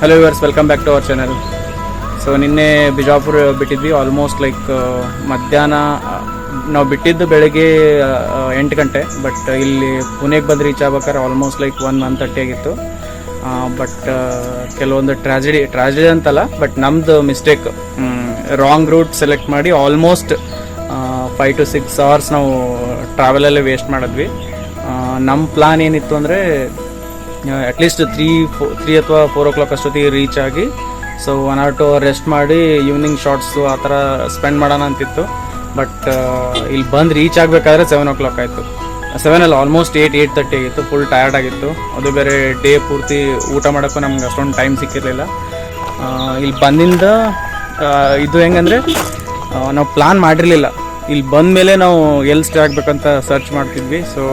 Hello viewers, welcome back to our channel. So ನಿನ್ನೆ Bijapur ಬಿಟ್ಟಿದ್ವಿ. Almost like ಮಧ್ಯಾಹ್ನ ನಾವು ಬಿಟ್ಟಿದ್ದು ಬೆಳಗ್ಗೆ 8 ಗಂಟೆ. ಬಟ್ ಇಲ್ಲಿ ಪುಣೆಗೆ ಬಂದು ರೀಚ್ ಆಗ್ಬೇಕಾದ್ರೆ ಆಲ್ಮೋಸ್ಟ್ ಲೈಕ್ 1:30 ಆಗಿತ್ತು. ಬಟ್ ಕೆಲವೊಂದು ಟ್ರಾಜಿಡಿ ಅಂತಲ್ಲ, ಬಟ್ ನಮ್ಮದು ಮಿಸ್ಟೇಕ್, ರಾಂಗ್ ರೂಟ್ ಸೆಲೆಕ್ಟ್ ಮಾಡಿ ಆಲ್ಮೋಸ್ಟ್ 5 to 6 hours ನಾವು ಟ್ರಾವೆಲಲ್ಲೇ ವೇಸ್ಟ್ ಮಾಡಿದ್ವಿ. ನಮ್ಮ ಪ್ಲಾನ್ ಏನಿತ್ತು ಅಂದರೆ ಅಟ್ಲೀಸ್ಟ್ 3 ಅಥವಾ 4 o'clock ಅಷ್ಟೊತ್ತಿಗೆ ರೀಚ್ ಆಗಿ ಸೊ 1 or 2 hours ರೆಸ್ಟ್ ಮಾಡಿ ಈವ್ನಿಂಗ್ ಶಾರ್ಟ್ಸು ಆ ಥರ ಸ್ಪೆಂಡ್ ಮಾಡೋಣ ಅಂತಿತ್ತು. ಬಟ್ ಇಲ್ಲಿ ಬಂದು ರೀಚ್ ಆಗಬೇಕಾದ್ರೆ 7 o'clock ಆಯಿತು. 7 ಅಲ್ಲ, ಆಲ್ಮೋಸ್ಟ್ 8:30 ಆಗಿತ್ತು. ಫುಲ್ ಟಯರ್ಡ್ ಆಗಿತ್ತು. ಅದು ಬೇರೆ ಡೇ ಪೂರ್ತಿ ಊಟ ಮಾಡೋಕ್ಕೂ ನಮ್ಗೆ ಅಷ್ಟೊಂದು ಟೈಮ್ ಸಿಕ್ಕಿರಲಿಲ್ಲ. ಇಲ್ಲಿ ಬಂದಿಂದ ಇದು ಹೆಂಗಂದರೆ ನಾವು ಪ್ಲಾನ್ ಮಾಡಿರಲಿಲ್ಲ. ಇಲ್ಲಿ ಬಂದ ಮೇಲೆ ನಾವು ಎಲ್ಲಿ ಸ್ಟೇ ಆಗಬೇಕಂತ ಸರ್ಚ್ ಮಾಡ್ತಿದ್ವಿ. ಸೊ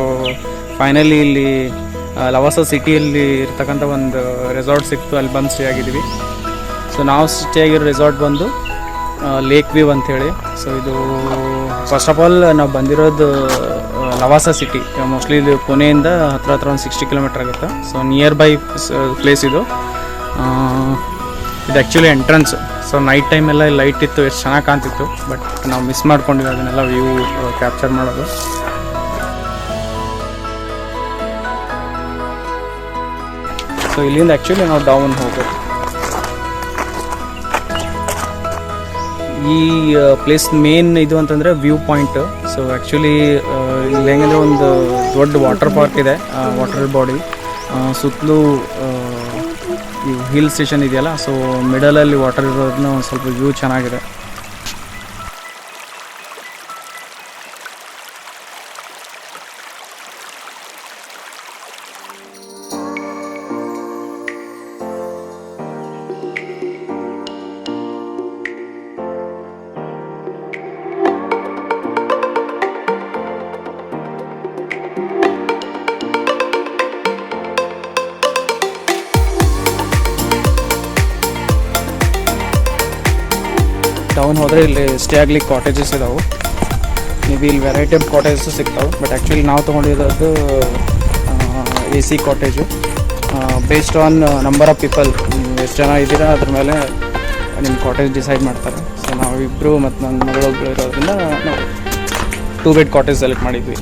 ಫೈನಲಿ ಇಲ್ಲಿ ಲವಾಸ ಸಿಟಿಯಲ್ಲಿ ಇರ್ತಕ್ಕಂಥ ಒಂದು ರೆಸಾರ್ಟ್ ಸಿಕ್ತು. ಅಲ್ಲಿ ಬಂದು ಸ್ಟೇ ಆಗಿದ್ವಿ. ಸೊ ನಾವು ಸ್ಟೇ ಆಗಿರೋ ರೆಸಾರ್ಟ್ ಬಂದು ಲೇಕ್ ವ್ಯೂ ಅಂಥೇಳಿ. ಸೊ ಇದು ಫಸ್ಟ್ ಆಫ್ ಆಲ್ ನಾವು ಬಂದಿರೋದು ಲವಾಸ ಸಿಟಿ. ಮೋಸ್ಟ್ಲಿ ಇದು ಪುಣೆಯಿಂದ ಹತ್ರ ಒಂದು 60 kilometers ಆಗುತ್ತೆ. ಸೊ ನಿಯರ್ ಬೈ ಪ್ಲೇಸ್ ಇದು. ಇದು ಆ್ಯಕ್ಚುಲಿ ಎಂಟ್ರೆನ್ಸ್. ಸೊ ನೈಟ್ ಟೈಮೆಲ್ಲ ಲೈಟ್ ಇತ್ತು, ಎಷ್ಟು ಚೆನ್ನಾಗಿ ಕಾಣ್ತಿತ್ತು. ಬಟ್ ನಾವು ಮಿಸ್ ಮಾಡ್ಕೊಂಡಿದ್ವಿ ಅದನ್ನೆಲ್ಲ ವ್ಯೂ ಕ್ಯಾಪ್ಚರ್ ಮಾಡೋದು. ಸೊ ಇಲ್ಲಿಂದ ಆ್ಯಕ್ಚುಲಿ ನಾವು ಡೌನ್ ಹೋಗೋದು. ಈ ಪ್ಲೇಸ್ ಮೇನ್ ಇದು ಅಂತಂದರೆ ವ್ಯೂ ಪಾಯಿಂಟ್. ಸೊ ಆ್ಯಕ್ಚುಲಿ ಇಲ್ಲಿ ಹೆಂಗಂದರೆ ಒಂದು ದೊಡ್ಡ ವಾಟರ್ ಪಾರ್ಕ್ ಇದೆ, ವಾಟರ್ ಬಾಡಿ ಸುತ್ತಲೂ ಈ ಹಿಲ್ ಸ್ಟೇಷನ್ ಇದೆಯಲ್ಲ. ಸೊ ಮಿಡಲಲ್ಲಿ ವಾಟರ್ ಇರೋದನ್ನ ಒಂದು ಸ್ವಲ್ಪ ವ್ಯೂ ಚೆನ್ನಾಗಿದೆ. ಡೌನ್ ಹೋದರೆ ಇಲ್ಲಿ ಸ್ಟೇ ಆಗ್ಲಿಕ್ಕೆ ಕಾಟೇಜಸ್ ಇದಾವೆ. ಮೇ ಬಿ ಇಲ್ಲಿ ವೆರೈಟಿ ಆಫ್ ಕಾಟೇಜಸ್ಸು ಸಿಗ್ತಾವೆ. ಬಟ್ ಆ್ಯಕ್ಚುಲಿ ನಾವು ತೊಗೊಂಡಿರೋದು AC cottage. Based on number of people, ಎಷ್ಟು ಜನ ಇದ್ದೀರಾ ಅದ್ರ ಮೇಲೆ ನಿಮ್ಮ ಕಾಟೇಜ್ ಡಿಸೈಡ್ ಮಾಡ್ತಾರೆ. ಸೊ ನಾವಿಬ್ಬರು ಮತ್ತು ನನ್ನ ಮಗಳೊಬ್ಬರು ಇರೋದ್ರಿಂದ ನಾವು 2 bed ಕಾಟೇಜ್ ಸೆಲೆಕ್ಟ್ ಮಾಡಿದ್ವಿ.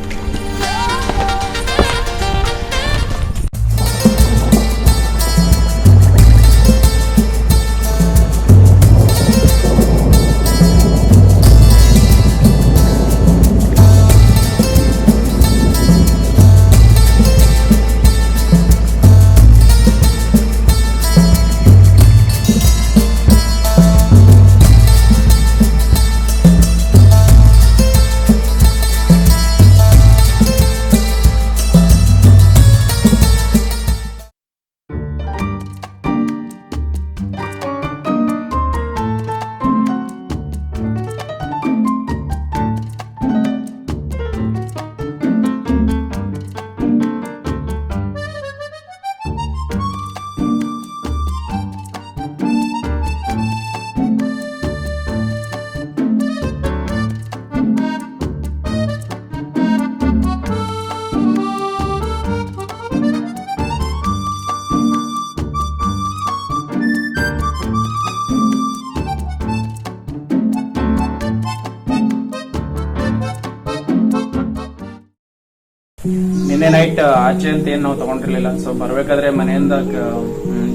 ನಿನ್ನೆ ನೈಟ್ ಆಚೆ ಅಂತ ಏನು ನಾವು ತೊಗೊಂಡಿರಲಿಲ್ಲ. ಸೊ ಬರಬೇಕಾದ್ರೆ ಮನೆಯಿಂದ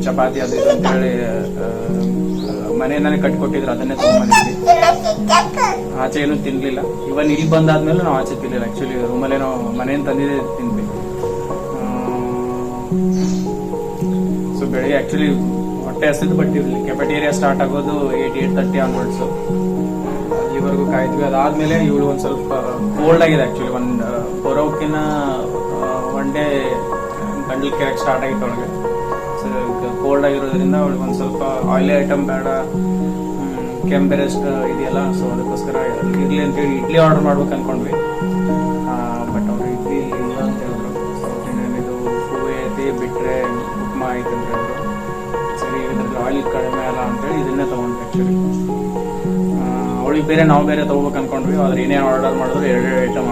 ಚಪಾತಿ ಅದು ಇದು ಅಂತೇಳಿ ಮನೆಯಿಂದಾನೆ ಕಟ್ಕೊಟ್ಟಿದ್ರು, ಅದನ್ನೇ ತೊಗೊಂಡ್ಬಂದಿದ್ವಿ. ಆಚೆ ಏನೂ ತಿನ್ನಲಿಲ್ಲ. ಇವನ್ ಇಲ್ಲಿ ಬಂದಾದ್ಮೇಲೆ ನಾವು ಆಚೆ ತಿನ್ನಲಿಲ್ಲ. ಆ್ಯಕ್ಚುಲಿ ರೂಮಲ್ಲೇ ನಾವು ಮನೆಯಿಂದ ತಂದಿದ್ದೆ ತಿಂದ್ವಿ. ಸೊ ಬೆಳಿಗ್ಗೆ ಆ್ಯಕ್ಚುಲಿ ಹೊಟ್ಟೆ ಹಸಿದು. ಬಟ್ ಇಲ್ಲಿ ಕೆಫೆಟೇರಿಯಾ ಸ್ಟಾರ್ಟ್ ಆಗೋದು 8:30 ಆನ್ವರ್ಡ್ಸು. ಇಲ್ಲಿವರೆಗೂ ಕಾಯ್ದ್ವಿ. ಅದಾದಮೇಲೆ ಇವಳು ಒಂದು ಸ್ವಲ್ಪ ಕೋಲ್ಡ್ ಆಗಿದೆ. ಆ್ಯಕ್ಚುಲಿ 4 hours 1 day ಗಂಡಲ್ ಕೆರೆಗೆ ಸ್ಟಾರ್ಟ್ ಆಗಿತ್ತು ಅವಳಿಗೆ. ಸೊ ಕೋಲ್ಡ್ ಆಗಿರೋದ್ರಿಂದ ಅವಳಿಗೆ ಒಂದು ಸ್ವಲ್ಪ ಆಯಿಲಿ ಐಟಮ್ ಬೇಡ, ಕೆಂಪೆರೆಸ್ಟ್ ಇದೆಯಲ್ಲ. ಸೊ ಅದಕ್ಕೋಸ್ಕರ ಇರಲಿ ಅಂತೇಳಿ ಇಡ್ಲಿ ಆರ್ಡರ್ ಮಾಡ್ಬೇಕು ಅಂದ್ಕೊಂಡ್ವಿ. ಬಟ್ ಅವರು ಇಡ್ಲಿ ಇಲ್ಲ ಅಂತ ಹೇಳಿದ್ರು. ಸೊ ಇನ್ನೇನಿದು ಹೂವೆ ಐತಿ ಬಿಟ್ಟರೆ ಉಪ್ಮಾ ಐತೆ ಅಂತ ಹೇಳಿದ್ರು. ಸರಿ, ಇದರಲ್ಲಿ ಆಯಿಲ್ ಕಡಿಮೆ ಅಲ್ಲ ಅಂತೇಳಿ ಇದನ್ನೇ ತೊಗೊಂಡ್ವಿ. ಆ್ಯಕ್ಚುಲಿ ಅವಳಿಗೆ ಬೇರೆ ನಾವು ಬೇರೆ ತೊಗೋಬೇಕು ಅಂದ್ಕೊಂಡ್ವಿ. ಆದ್ರೆ ಏನೇ ಆರ್ಡರ್ ಮಾಡಿದ್ರು 2 ಐಟಮ್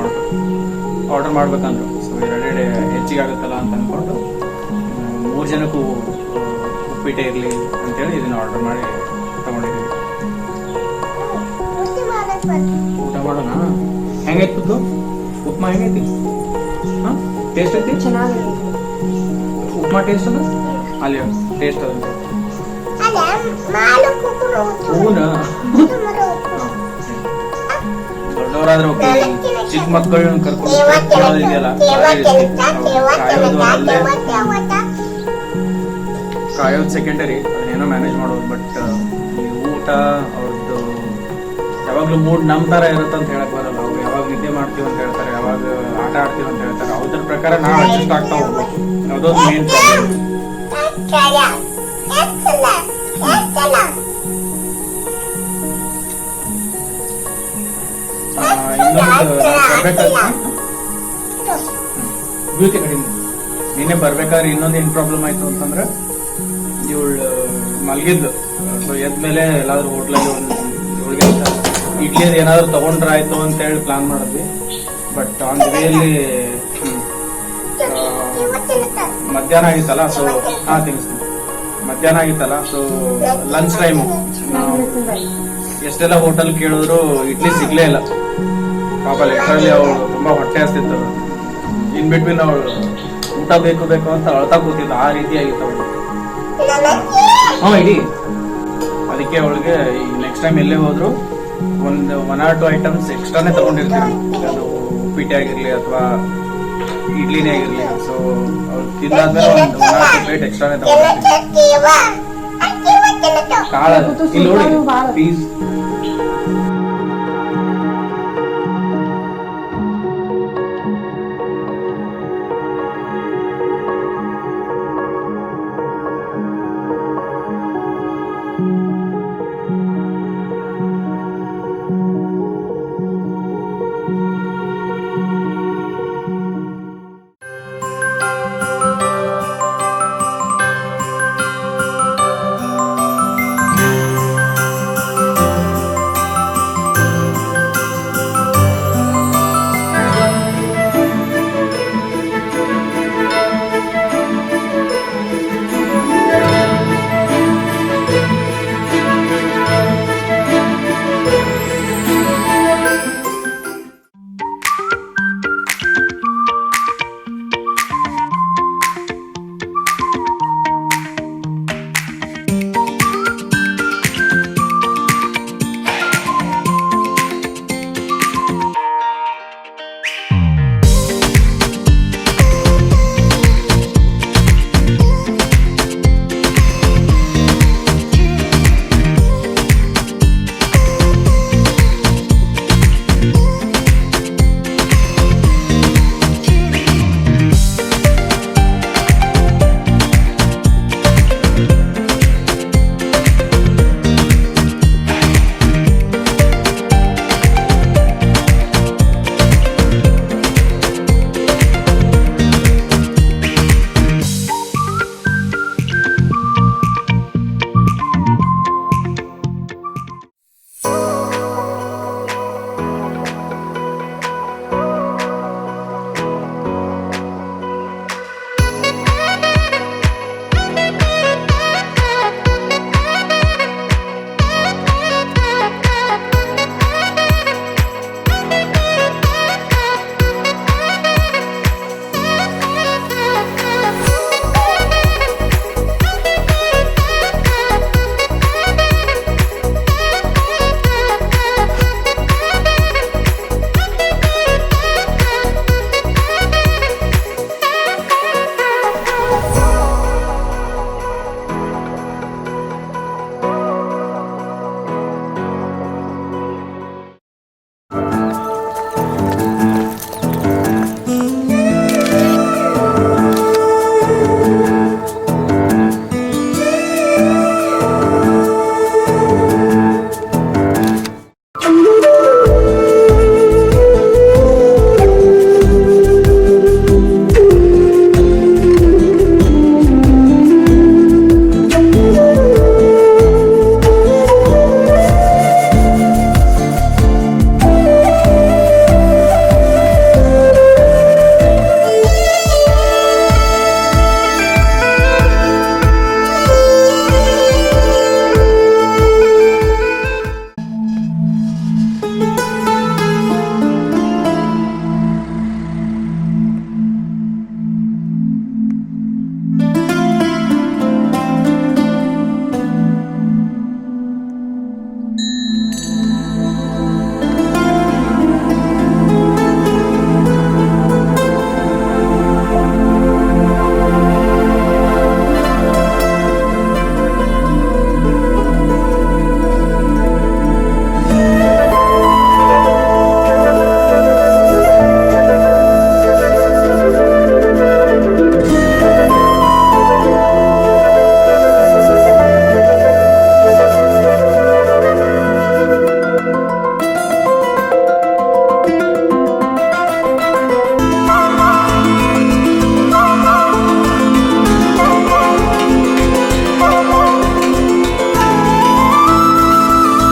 ಆರ್ಡರ್ ಮಾಡ್ಬೇಕಂದ್ರು. ಸೊ 2 ಹೆಚ್ಚಿಗೆ ಆಗುತ್ತಲ್ಲ ಅಂತ ಅಂದ್ಕೊಂಡು 3 ಜನಕ್ಕೂ ಉಪ್ಪಿಟ್ಟೆ ಇರಲಿ ಅಂತೇಳಿ ಇದನ್ನ ಆರ್ಡರ್ ಮಾಡಿ ತಗೊಂಡಿದ್ದೀವಿ. ಊಟ ಮಾಡೋಣ. ಹೆಂಗೈತಿ ಕುದ್ದು ಉಪ್ಮಾ? ಹೆಂಗೈತಿ? ಹಾಂ, ಟೇಸ್ಟ್ ಐತಿ? ಚೆನ್ನಾಗಿದೆ. ಉಪ್ಮಾ ಟೇಸ್ಟ್ ಅದ ಅಲ್ಲಿ ಟೇಸ್ಟ್ ಅದ. ಹೂನ ದೊಡ್ಡವರಾದ್ರೆ ಓಕೆ, ಚಿಕ್ಕ ಮಕ್ಕಳನ್ನ ಕರ್ಕೊಂಡು ಇದೆಯಲ್ಲ ಕಾಯೋದು ಸೆಕೆಂಡರಿ, ಅದನ್ನೇನೋ ಮ್ಯಾನೇಜ್ ಮಾಡೋದು. ಬಟ್ ಈ ಊಟ ಅವ್ರದ್ದು ಯಾವಾಗಲೂ ಮೂಡ್ ನಮ್ಮ ಥರ ಇರುತ್ತೆ ಅಂತ ಹೇಳಕ್ ಬರಲ್ಲ. ಅವ್ರು ಯಾವಾಗ ನಿದ್ದೆ ಮಾಡ್ತೀವಿ ಅಂತ ಹೇಳ್ತಾರೆ, ಯಾವಾಗ ಆಟ ಆಡ್ತೀವಿ ಅಂತ ಹೇಳ್ತಾರೆ. ಅದ್ರ ಪ್ರಕಾರ ನಾವು ಅಡ್ಜಸ್ಟ್ ಆಗ್ತಾ ಹೋಗ್ಬೇಕು. ಅದೊಂದು ಮೇನ್ ಪ್ರಾಬ್ಲಮ್. ಬೀಳ್ತಿ ಕಡಿಮೆ. ನಿನ್ನೆ ಬರ್ಬೇಕಾದ್ರೆ ಇನ್ನೊಂದು ಏನ್ ಪ್ರಾಬ್ಲಮ್ ಆಯ್ತು ಅಂತಂದ್ರೆ, ಇವಳು ಮಲಗಿದ್ದು. ಸೊ ಎದ್ಮೇಲೆ ಎಲ್ಲಾದ್ರೂ ಹೋಟ್ಲಲ್ಲಿ ಇವಳಿಗೆ ಇಡ್ಲಿ ಏನಾದ್ರು ತಗೊಂಡ್ರೆ ಆಯ್ತು ಅಂತ ಹೇಳಿ ಪ್ಲಾನ್ ಮಾಡಿದ್ವಿ. ಬಟ್ ಆನ್ ದ ವೇಯಲ್ಲಿ ಮಧ್ಯಾಹ್ನ ಆಗಿತ್ತಲ್ಲ, ಸೊ ತಿನ್ನಿಸ್ತೀನಿ. ಮಧ್ಯಾಹ್ನ ಆಗಿತ್ತಲ್ಲ, ಸೊ ಲಂಚ್ ಟೈಮು. ನಾವು ಎಷ್ಟೆಲ್ಲ ಹೋಟೆಲ್ ಕೇಳಿದ್ರು ಇಡ್ಲಿ ಸಿಗ್ಲೇ ಇಲ್ಲ. ಪಾಪ ಲೆಟ್ರಲ್ಲಿ ಅವಳು ತುಂಬಾ ಹೊಟ್ಟೆ ಹಸ್ತಿತ್ತು. ಇನ್ ಬಿಟ್ವೀನ್ ಅವಳು ಊಟ ಬೇಕು ಬೇಕು ಅಂತ ಅಳ್ತಾ ಕೂತಿದ್ದ. ಆ ರೀತಿಯಾಗಿತ್ತು ಅವಳು. ಇಡೀ ಅದಕ್ಕೆ ಅವಳಿಗೆ ಈ ನೆಕ್ಸ್ಟ್ ಟೈಮ್ ಎಲ್ಲೇ ಹೋದ್ರು ಒಂದು 1 or 2 ಐಟಮ್ಸ್ ಎಕ್ಸ್ಟ್ರಾನೇ ತಗೊಂಡಿರ್ತೀವಿ. ಅದು ಉಪ್ಪಿಟ್ಟೆ ಆಗಿರ್ಲಿ ಅಥವಾ ಇಡ್ಲಿನೇ ಆಗಿರ್ಲಿ. ಸೊ ಅವ್ರು ತಿಂದಾದ್ಮೇಲೆ ಒಂದು 1 or 2 ಪ್ಲೇಟ್ ಎಕ್ಸ್ಟ್ರಾನೇ ತಗೊಂಡಿರ್ತೀವಿ. ಕಾಳ ಇಲ್ಲಿ ನೋಡಿ please.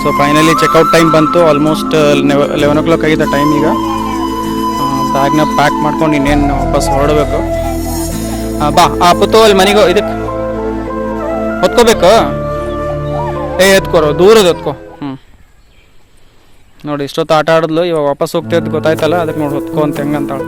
So finally checkout time ಬಂತು. ಆಲ್ಮೋಸ್ಟ್ 11 o'clock ಆಗಿದೆ ಟೈಮ್. ಈಗ ಬ್ಯಾಗ್ನ ಪ್ಯಾಕ್ ಮಾಡ್ಕೊಂಡು ಇನ್ನೇನು ವಾಪಸ್ ಹೊರಡಬೇಕು. ಬಾ ಪುತ್ತು ಅಲ್ಲಿ ಮನೆಗೆ ಇದಕ್ಕೆ ಹೊತ್ಕೋಬೇಕು. ಎತ್ಕೋರು ದೂರದ ಎತ್ಕೋ. ನೋಡಿ ಇಷ್ಟೊತ್ತು ಆಟ ಆಡಿದ್ಲು, ಇವಾಗ ವಾಪಸ್ ಹೋಗ್ತಿದ್ದು ಗೊತ್ತಾಯ್ತಲ್ಲ, ಅದಕ್ಕೆ ನೋಡಿ ಹೊತ್ಕೊ ಅಂತ ಹೆಂಗಂತಾಳು.